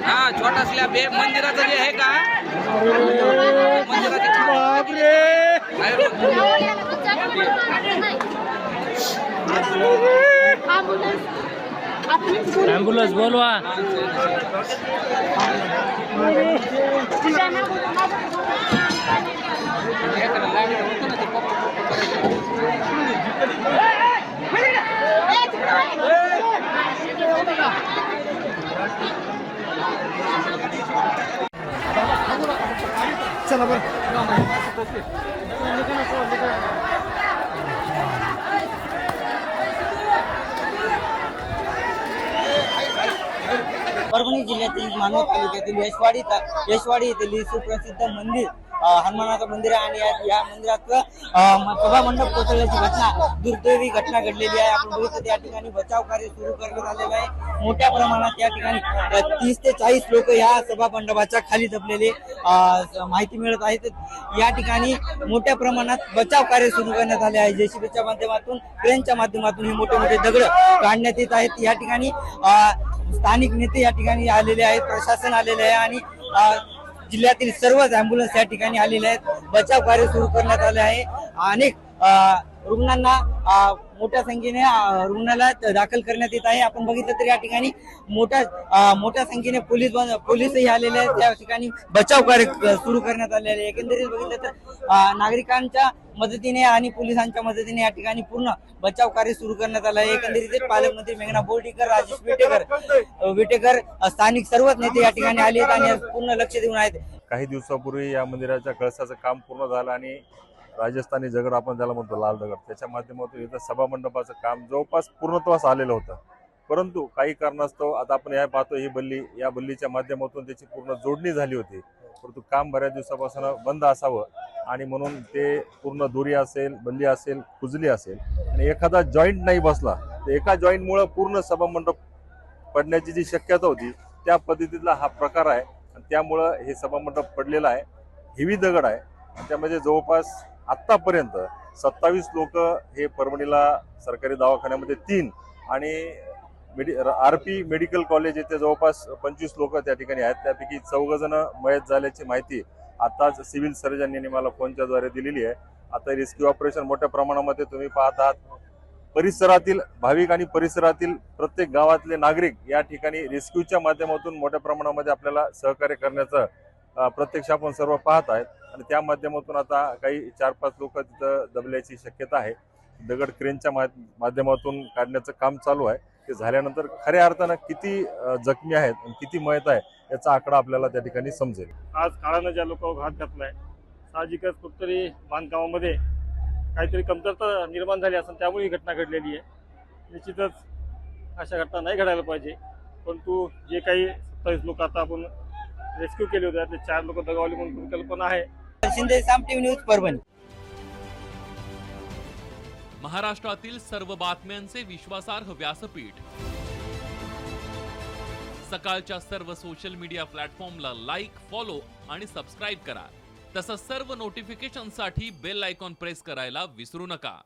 हा छोटा स्लॅब हे मंदिराचं जे आहे का मंदिराचे ॲम्ब्युलन्स बोलवा. चला बरं. परभणी जिल्ह्यातील मानवत तालुक्यातील यशवाडी येथील सुप्रसिद्ध मंदिर हनुमानाचं मंदिर आहे आणि या मंदिराचं सभा मंडप कोसळल्याची घटना दुर्दैवी घटना घडलेली आहे. आपण बघितलं त्या ठिकाणी बचाव कार्य सुरू करण्यात आलेलं आहे. मोठ्या प्रमाणात या ठिकाणी 30 ते 40 लोक या सभा मंडपाच्या खाली दबलेले माहिती मिळत आहे. या ठिकाणी मोठ्या प्रमाणात बचाव कार्य सुरू करण्यात आले आहे. जेसीबीच्या माध्यमातून क्रेनच्या माध्यमातून हे मोठे मोठे दगड काढण्यात येत आहेत. या ठिकाणी स्थानिक नेते या ठिकाणी आलेले आहेत, प्रशासन आलेले आहे आणि जिल्ह्यातील सर्वच ॲम्ब्युलन्स या ठिकाणी आलेले आहेत. बचाव कार्य सुरू करण्यात आले आहे. अनेक रुग्णांना मोठ्या संख्येने रुग्णालयात दाखल करण्यात येत आहे. आपण बघितलं तर या ठिकाणी मोठ्या संख्येने पोलीसही आलेले आहेत. त्या ठिकाणी बचाव कार्य सुरू करण्यात आलेले आहे. एकंदरीत बघितलं तर नागरिकांच्या मदतीने आणि पोलिसांच्या मदतीने या ठिकाणी पूर्ण बचाव कार्य सुरू करण्यात आलं आहे. एकंदरीत पालकमंत्री मेघना बोर्डीकर, राजेश विटेकर स्थानिक सर्वच नेते या ठिकाणी आले आहेत आणि पूर्ण लक्ष देऊन आहेत. काही दिवसापूर्वी या मंदिराच्या कळसाचं काम पूर्ण झालं आणि राजस्थानी दगड आपण त्याला म्हणतो लाल दगड, त्याच्या माध्यमातून इथं सभा मंडपाचं काम जवळपास पूर्णत्वास आलेलं होतं. परंतु काही कारणास्तव आता आपण या पाहतो ही बल्ली, या बल्लीच्या माध्यमातून त्याची पूर्ण जोडणी झाली होती, परंतु काम बऱ्याच दिवसापासून बंद असावं आणि म्हणून ते पूर्ण दोरी असेल, बल्ली असेल, कुजली असेल आणि एखादा जॉईंट नाही बसला तर एका जॉईंटमुळे पूर्ण सभा मंडप पडण्याची जी शक्यता होती त्या पद्धतीतला हा प्रकार आहे. आणि त्यामुळं हे सभा मंडप पडलेला आहे. हेवी दगड आहे. त्यामध्ये जवळपास आत्तापर्यंत 27 लोक हे परभणीला सरकारी दवाखान्यामध्ये 3 आणि RP मेडिकल कॉलेज येथे जवळपास 25 लोक त्या ठिकाणी आहेत. त्यापैकी 14 जण मयत झाल्याची माहिती आताच सिव्हिल सर्जन यांनी मला फोनच्या द्वारे दिलेली आहे. आता रेस्क्यू ऑपरेशन मोठ्या प्रमाणामध्ये तुम्ही पाहत आहात. परिसरातील भाविक आणि परिसरातील प्रत्येक गावातले नागरिक या ठिकाणी रेस्क्यूच्या माध्यमातून मोठ्या प्रमाणामध्ये आपल्याला सहकार्य करण्याचं प्रत्यक्ष आपण सर्व पाहत आहेत आणि त्या माध्यमातून आता काही 4-5 लोक तिथं दबल्याची शक्यता आहे. दगड क्रेनच्या माध्यमातून काढण्याचं काम चालू आहे. ते झाल्यानंतर खऱ्या अर्थानं किती जखमी आहेत आणि किती मयत आहे याचा आकडा आपल्याला त्या ठिकाणी समजेल. आज काळानं ज्या लोकांवर घात घातलाय, साहजिकच कुठतरी बांधकामामध्ये काहीतरी कमतरता निर्माण झाली असेल, त्यामुळे ही घटना घडलेली आहे. निश्चितच अशा घटना नाही घडायला पाहिजे. परंतु जे काही 27 लोक आता आपण रेस्क्यू केले होते त्यातले 4 लोक दगावले म्हणून कल्पना आहे. शिंदे, साम टीव्ही न्यूज, परभणी. महाराष्ट्रातील सर्व बातम्यांचे विश्वासार्ह व्यासपीठ. सकाळच्या सर्व सोशल मीडिया प्लॅटफॉर्मला लाईक, फॉलो आणि सबस्क्राईब करा. तसंच सर्व नोटिफिकेशनसाठी बेल आयकॉन प्रेस करायला विसरू नका.